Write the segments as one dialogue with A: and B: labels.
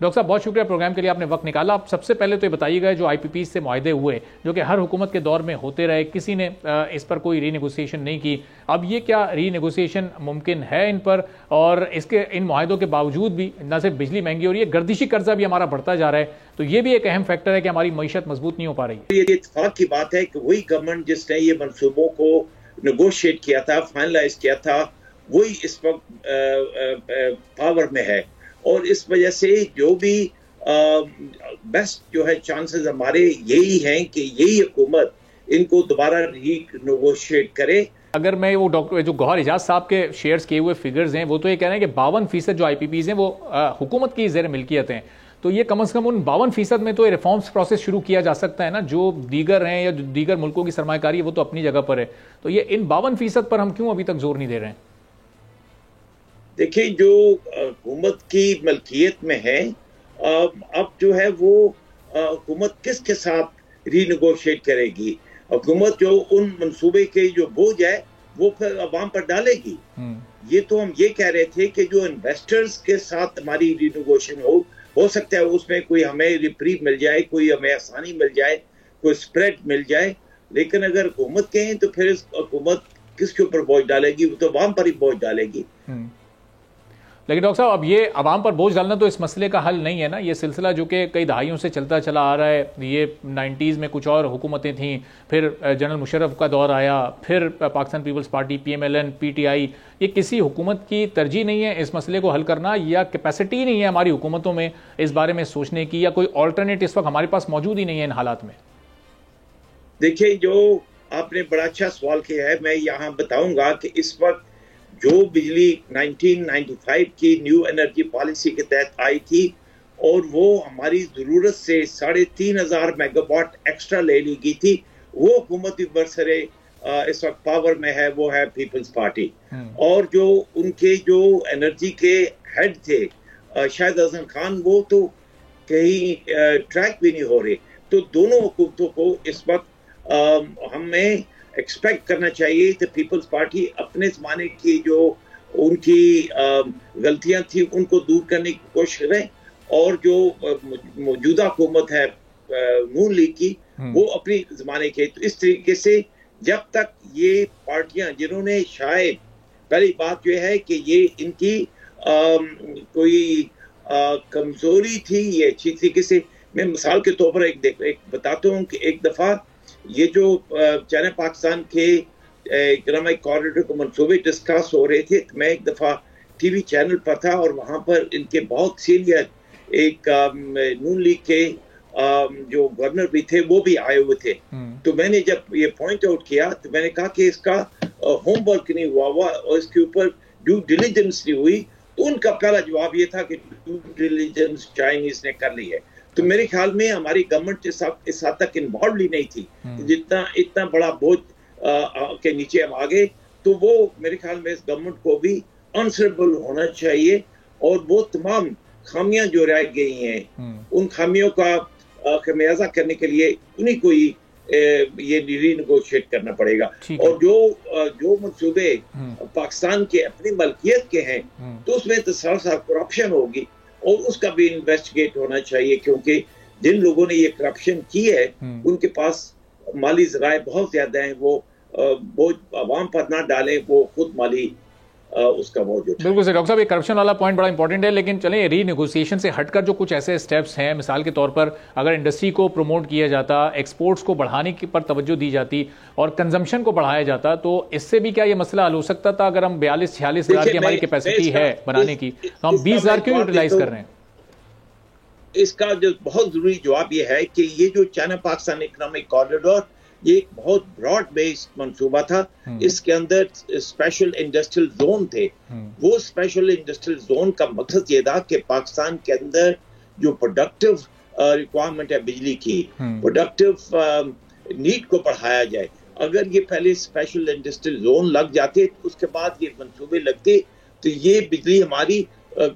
A: Doctor صاحب بہت شکریہ پروگرام کے لیے آپ نے وقت نکالا. آپ سب سے پہلے تو یہ بتائیے گا جو آئی پی پی سے معاہدے ہوئے جو کہ ہر حکومت کے دور میں ہوتے رہے, کسی نے اس پر کوئی ری نیگوسیشن نہیں کی, اب یہ کیا ری نیگوسیشن ممکن ہے ان پر؟ اور اس کے ان معاہدوں کے باوجود بھی نہ صرف بجلی مہنگی ہو رہی ہے, گردشی قرضہ بھی ہمارا بڑھتا جا رہا ہے, تو یہ بھی ایک اہم فیکٹر ہے کہ ہماری معیشت مضبوط نہیں ہو پا رہی ہے.
B: یہ اتفاق کی بات ہے کہ وہی گورنمنٹ جس نے یہ منصوبوں کو نیگوشیٹ کیا تھا, فائنلائز کیا تھا, وہی اس وقت پاور میں ہے, اور اس وجہ سے جو بھی بیسٹ جو ہے چانسز ہمارے یہی ہیں کہ یہی حکومت ان کو دوبارہ ری نیگوشیٹ کرے.
A: اگر میں وہ ڈاکٹر جو گوہر اعجاز صاحب کے شیئرز کیے ہوئے فگرز ہیں وہ تو یہ کہہ رہے ہیں کہ 52% جو آئی پی پیز ہیں وہ حکومت کی زیر ملکیت ہیں, تو یہ کم از کم ان 52% میں تو ریفارمز پروسیس شروع کیا جا سکتا ہے نا. جو دیگر ہیں یا دیگر ملکوں کی سرمایہ کاری ہے وہ تو اپنی جگہ پر ہے, تو یہ ان 52% پر ہم کیوں ابھی تک زور نہیں دے رہے ہیں؟
B: دیکھیں جو حکومت کی ملکیت میں ہے, اب جو ہے وہ حکومت کس کے ساتھ ری نیگوشیٹ کرے گی؟ حکومت جو ان منصوبے کے جو بوجھ ہے وہ پھر عوام پر ڈالے گی. یہ تو ہم یہ کہہ رہے تھے کہ جو انویسٹرز کے ساتھ ہماری ری نیگوشیشن ہو سکتا ہے اس میں کوئی ہمیں ریپریو مل جائے, کوئی ہمیں آسانی مل جائے, کوئی اسپریڈ مل جائے, لیکن اگر حکومت کہیں تو پھر حکومت کس کے اوپر بوجھ ڈالے گی؟ وہ تو عوام پر ہی بوجھ ڈالے گی.
A: لیکن ڈاکٹر صاحب اب یہ عوام پر بوجھ ڈالنا تو اس مسئلے کا حل نہیں ہے نا. یہ سلسلہ جو کہ کئی دہائیوں سے چلتا چلا آ رہا ہے, یہ 90s میں کچھ اور حکومتیں تھیں, پھر جنرل مشرف کا دور آیا, پھر Pakistan Peoples Party, P M L N, P T I. یہ کسی حکومت کی ترجیح نہیں ہے اس مسئلے کو حل کرنا, یا کیپیسٹی نہیں ہے ہماری حکومتوں میں اس بارے میں سوچنے کی, یا کوئی آلٹرنیٹ اس وقت ہمارے پاس موجود ہی نہیں ہے ان حالات میں؟
B: دیکھیں جو آپ نے بڑا اچھا سوال کیا ہے, میں یہاں بتاؤں گا کہ اس وقت جو بجلی 1995 کی نیو انرجی پالیسی کے تحت آئی تھی اور وہ ہماری ضرورت سے 3500 میگا واٹ ایکسٹرا لے لی گئی تھی, وہ حکومتی برسرے اس وقت پاور میں ہے, وہ ہے پیپلز پارٹی. اور جو ان کے جو انرجی کے ہیڈ تھے شاہد حسن خان, وہ تو کہیں ٹریک بھی نہیں ہو رہے. تو دونوں حکومتوں کو اس وقت ہمیں ایکسپیکٹ کرنا چاہیے کہ پیپلز پارٹی اپنے زمانے کی جو ان کی غلطیاں تھیں ان کو دور کرنے کی کوشش کریں, اور جو موجودہ حکومت ہے نون لیگ کی وہ اپنی زمانے کے. تو اس طریقے سے جب تک یہ پارٹیاں جنہوں نے شاید پہلی بات یہ ہے کہ یہ ان کی کوئی کمزوری تھی, یہ اچھی طریقے سے میں مثال کے طور پر ایک بتاتا ہوں کہ ایک دفعہ یہ جو چائنا پاکستان کے اکنامک کوریڈور کو منصوبے ڈسکس ہو رہے تھے, میں ایک دفعہ ٹی وی چینل پر تھا اور وہاں پر ان کے بہت سینئر ایک نون لیگ کے جو گورنر بھی تھے وہ بھی آئے ہوئے تھے. تو میں نے جب یہ پوائنٹ آؤٹ کیا تو میں نے کہا کہ اس کا ہوم ورک نہیں ہوا اور اس کے اوپر ڈیو ڈیلیجنس نہیں ہوئی. تو ان کا پہلا جواب یہ تھا کہ ڈیو ڈیلیجنس چائنیز نے کر لی ہے. تو میرے خیال میں ہماری گورنمنٹ اس حد تک انوالوڈ ہی نہیں تھی, جتنا اتنا بڑا بوجھ کے نیچے ہم آگے. تو وہ میرے خیال میں اس گورنمنٹ کو بھی آنسربل ہونا چاہیے, اور وہ تمام خامیاں جو رہ گئی ہیں ان خامیوں کا خمیازہ کرنے کے لیے انہیں کو یہ ری نیگوشیٹ کرنا پڑے گا. اور جو منصوبے پاکستان کے اپنی ملکیت کے ہیں تو اس میں تو سا کرپشن ہوگی, اور اس کا بھی انویسٹیگیٹ ہونا چاہیے, کیونکہ جن لوگوں نے یہ کرپشن کی ہے ان کے پاس مالی ذرائع بہت زیادہ ہیں, وہ بوجھ عوام پر نہ ڈالیں, وہ خود مالی اس کا بوجھ اٹھائیں.
A: بالکل صحیح ڈاکٹر صاحب, یہ کرپشن والا پوائنٹ بڑا امپورٹنٹ ہے, لیکن چلیں ری نیگوسیشن سے ہٹ کر جو کچھ ایسے اسٹیپس ہیں, مثال کے طور پر اگر انڈسٹری کو پروموٹ کیا جاتا, ایکسپورٹس کو بڑھانے پر توجہ دی جاتی اور کنزمپشن کو بڑھایا جاتا, تو اس سے بھی کیا یہ مسئلہ حل ہو سکتا تھا؟ اگر ہم 42-46 ہزار کی ہماری کیپیسٹی ہے بنانے کی, تو ہم 20 ہزار کیوں یوٹیلائز کر رہے ہیں؟
B: اس کا جو بہت ضروری جواب یہ ہے کہ یہ جو چائنا پاکستان اکنامک کوریڈور یہ ایک بہت براڈ بیسڈ منصوبہ تھا. اس کے اندر اسپیشل انڈسٹریل زون تھے. وہ اسپیشل انڈسٹریل زون کا مقصد یہ تھا کہ پاکستان کے اندر جو پروڈکٹیو ریکوائرمنٹ ہے بجلی کی, پروڈکٹیو نیڈ کو بڑھایا جائے. اگر یہ پہلے اسپیشل انڈسٹریل زون لگ جاتے تو اس کے بعد یہ منصوبے لگتے تو یہ بجلی ہماری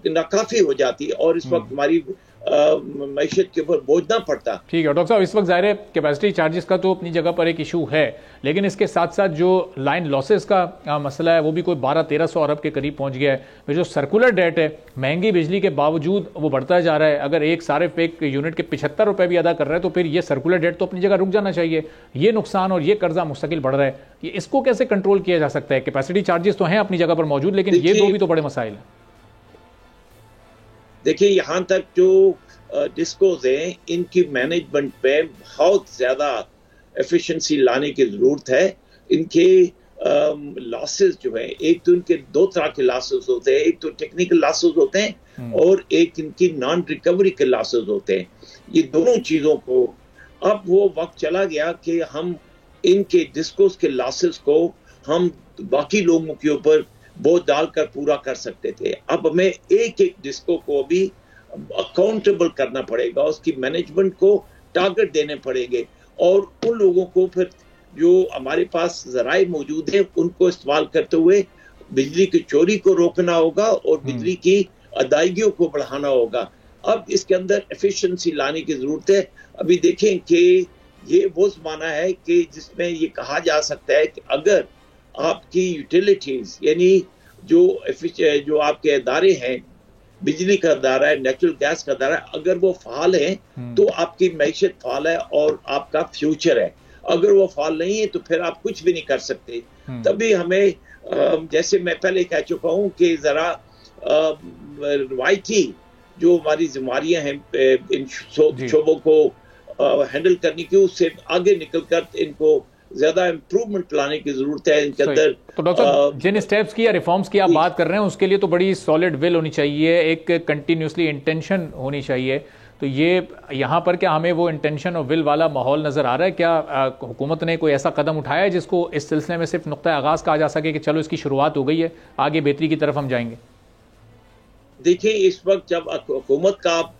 B: ناکافی ہو جاتی اور اس وقت ہماری معیشت کے اوپر بوجھ نہ پڑتا.
A: ٹھیک ہے ڈاکٹر صاحب، اس وقت ظاہر ہے کیپیسٹی چارجز کا تو اپنی جگہ پر ایک ایشو ہے، لیکن اس کے ساتھ ساتھ جو لائن لاسز کا مسئلہ ہے وہ بھی کوئی 1200-1300 ارب کے قریب پہنچ گیا ہے. جو سرکولر ڈیٹ ہے مہنگی بجلی کے باوجود وہ بڑھتا جا رہا ہے. اگر ایک صارف ایک یونٹ کے 75 روپے بھی ادا کر رہا ہے تو پھر یہ سرکولر ڈیٹ تو اپنی جگہ رک جانا چاہیے. یہ نقصان اور یہ قرضہ مستقل بڑھ رہا ہے، اس کو کیسے کنٹرول کیا جا سکتا ہے؟ کیپیسٹی چارجز تو ہیں اپنی جگہ پر موجود، لیکن یہ دو بھی تو بڑے مسائل ہیں.
B: دیکھیے یہاں تک جو ڈسکوز ہیں ان کی مینجمنٹ پہ بہت زیادہ ایفیشنسی لانے کی ضرورت ہے. ان کے لاسز جو ہیں، ایک تو ان کے دو طرح کے لاسز ہوتے ہیں، ایک تو ٹیکنیکل لاسز ہوتے ہیں اور ایک ان کی نان ریکوری کے لاسز ہوتے ہیں. یہ دونوں چیزوں کو اب وہ وقت چلا گیا کہ ہم ان کے ڈسکوز کے لاسز کو ہم باقی لوگوں کے اوپر بوجھ ڈال کر پورا کر سکتے تھے. اب ہمیں ایک ایک ڈسکو کو بھی اکاؤنٹیبل کرنا پڑے گا، اس کی مینجمنٹ کو ٹارگٹ دینے پڑیں گے اور ان لوگوں کو پھر جو ہمارے پاس ذرائع موجود ہیں ان کو استعمال کرتے ہوئے بجلی کی چوری کو روکنا ہوگا اور بجلی کی ادائیگیوں کو بڑھانا ہوگا. اب اس کے اندر ایفیشنسی لانے کی ضرورت ہے. ابھی دیکھیں کہ یہ وہ زمانہ ہے کہ جس میں یہ کہا جا سکتا ہے کہ اگر آپ کی یوٹیلیٹیز یعنی جو آپ کے ادارے ہیں، بجلی کا ادارہ ہے، نیچرل گیس کا ادارہ ہے، اگر وہ فعال ہیں تو آپ کی معیشت فعال ہے اور آپ کا فیوچر ہے. اگر وہ فعال نہیں ہے تو پھر آپ کچھ بھی نہیں کر سکتے. تبھی ہمیں جیسے میں پہلے کہہ چکا ہوں کہ ذرا روایتی جو ہماری ذمہاریاں ہیں ان شعبوں کو ہینڈل کرنے کی، اس سے آگے نکل کر ان کو زیادہ امپروومنٹ لانے کی ضرورت ہے ان کے اندر.
A: تو ڈاکٹر صاحب جن اسٹیپس کی یا ریفارمز کی آپ بات کر رہے ہیں اس کے لیے تو بڑی سالڈ ول ہونی چاہیے، ایک کنٹینیوسلی انٹینشن ہونی چاہیے. تو یہ یہاں پر کیا ہمیں وہ انٹینشن اور ول والا ماحول نظر آ رہا ہے؟ کیا حکومت نے کوئی ایسا قدم اٹھایا ہے جس کو اس سلسلے میں صرف نقطہ آغاز کہا جا سکے کہ چلو اس کی شروعات ہو گئی ہے، آگے بہتری کی طرف ہم جائیں گے؟
B: دیکھیں اس وقت جب حکومت کا آپ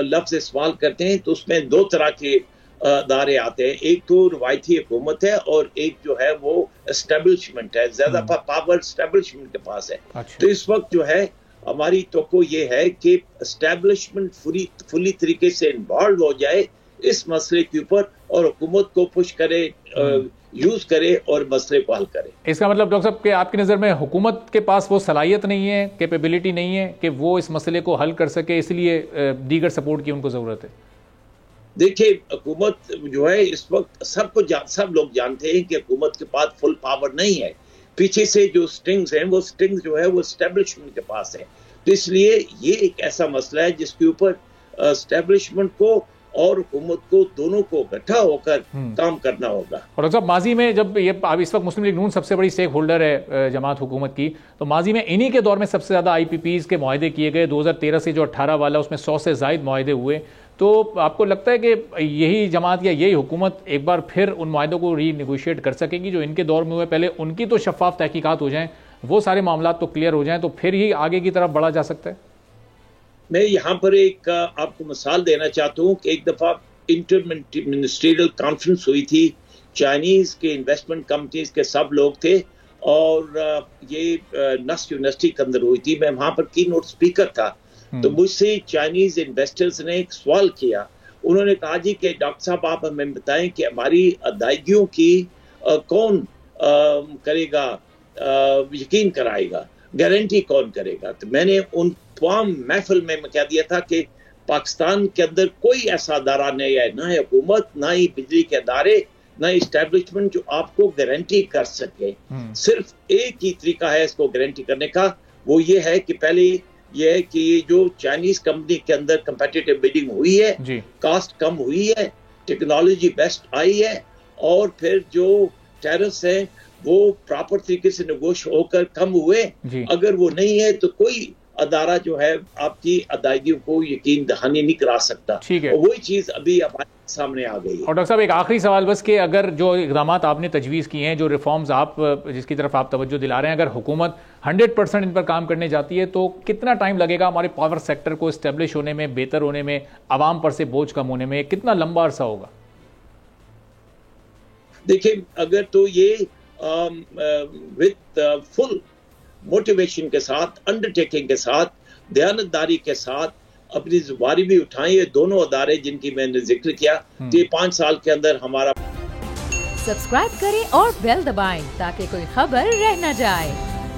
B: لفظ استعمال کرتے ہیں تو اس میں دو طرح کے ادارے آتے ہیں. ایک تو روایتی حکومت ہے اور ایک جو ہے وہ اسٹیبلشمنٹ ہے، زیادہ پاور اسٹیبلشمنٹ کے پاس ہے. تو اس وقت جو ہے ہماری توقع یہ ہے کہ اسٹیبلشمنٹ فلی طریقے سے انوالو ہو جائے اس مسئلے کے اوپر اور حکومت کو پش کرے، یوز کرے اور مسئلے کو حل کرے.
A: اس کا مطلب ڈاکٹر صاحب کہ آپ کی نظر میں حکومت کے پاس وہ صلاحیت نہیں ہے، کیپیبلٹی نہیں ہے کہ وہ اس مسئلے کو حل کر سکے، اس لیے دیگر سپورٹ کی ان کو ضرورت ہے؟
B: دیکھیں حکومت جو ہے اس وقت سب لوگ جانتے ہیں کہ حکومت کے پاس فل پاور نہیں ہے. پیچھے سے جو سٹرنگز ہیں وہ سٹرنگز جو ہے وہ اسٹیبلشمنٹ کے پاس ہے. تو اس لیے یہ ایک ایسا مسئلہ ہے جس کے اوپر اسٹیبلشمنٹ کو اور حکومت کو دونوں کو اکٹھا ہو کر کام کرنا ہوگا. اور
A: ڈاکٹر صاحب ماضی میں جب یہ اس وقت مسلم لیگ نون سب سے بڑی اسٹیک ہولڈر ہے جماعت حکومت کی، تو ماضی میں انہی کے دور میں سب سے زیادہ آئی پی پیز کے معاہدے کیے گئے. 2013 سے جو 18 والا اس میں 100 سے زائد معاہدے ہوئے. تو آپ کو لگتا ہے کہ یہی جماعت یا یہی حکومت ایک بار پھر ان معاہدوں کو ری نیگوشیٹ کر سکے گی جو ان کے دور میں ہوئے؟ پہلے ان کی تو شفاف تحقیقات ہو جائیں، وہ سارے معاملات تو کلیئر ہو جائیں، تو پھر ہی آگے کی طرف بڑھا جا سکتا ہے.
B: میں یہاں پر ایک آپ کو مثال دینا چاہتا ہوں کہ ایک دفعہ انٹر منسٹریل کانفرنس ہوئی تھی، چائنیز کے انویسٹمنٹ کمپنیز کے سب لوگ تھے اور یہ نسٹ یونیورسٹی کے اندر ہوئی تھی. میں وہاں پر کی نوٹ اسپیکر تھا. تو مجھ سے چائنیز انویسٹرز نے ایک سوال کیا. انہوں نے کہا جی کہ ڈاکٹر صاحب آپ ہمیں بتائیں کہ ہماری ادائیگیوں کی کون کرے گا، یقین کرائے گا، گارنٹی کون کرے گا؟ تو میں نے ان تمام محفل میں کہہ دیا تھا کہ پاکستان کے اندر کوئی ایسا ادارہ نہیں ہے، نہ حکومت، نہ ہی بجلی کے ادارے، نہ اسٹیبلشمنٹ جو آپ کو گارنٹی کر سکے. صرف ایک ہی طریقہ ہے اس کو گارنٹی کرنے کا، وہ یہ ہے کہ پہلے یہ ہے کہ یہ جو چائنیز کمپنی کے اندر کمپیٹیٹو بیڈنگ ہوئی ہے، کاسٹ کم ہوئی ہے، ٹیکنالوجی بیسٹ آئی ہے، اور پھر جو ٹیرس ہیں وہ پراپر طریقے سے نیگوش ہو کر کم ہوئے. اگر وہ نہیں ہے تو کوئی ادارہ جو ہے آپ کی ادائیگیوں کو یقین دہانی نہیں کرا سکتا. وہی چیز ابھی ہمارے سامنے آ گئی ہے.
A: اور ڈاکٹر صاحب ایک آخری سوال بس کہ اگر جو اقدامات آپ نے تجویز کیے ہیں، جو ریفارمز آپ جس کی طرف آپ توجہ دلا رہے ہیں، اگر حکومت 100% ان پر کام کرنے جاتی ہے تو کتنا ٹائم لگے گا ہمارے پاور سیکٹر کو اسٹیبلش ہونے میں، بہتر ہونے میں، عوام پر سے بوجھ کم ہونے میں؟ کتنا لمبا عرصہ ہوگا؟
B: دیکھیں اگر تو یہ وتھ فل موٹیویشن کے ساتھ، انڈر ٹیکنگ کے ساتھ دیانتداری کے ساتھ اپنی ذمہ بھی اٹھائیں. یہ دونوں ادارے جن کی میں نے ذکر کیا کہ 5 سال کے اندر ہمارا.
C: سبسکرائب کریں اور بیل دبائیں تاکہ کوئی خبر رہ نہ جائے.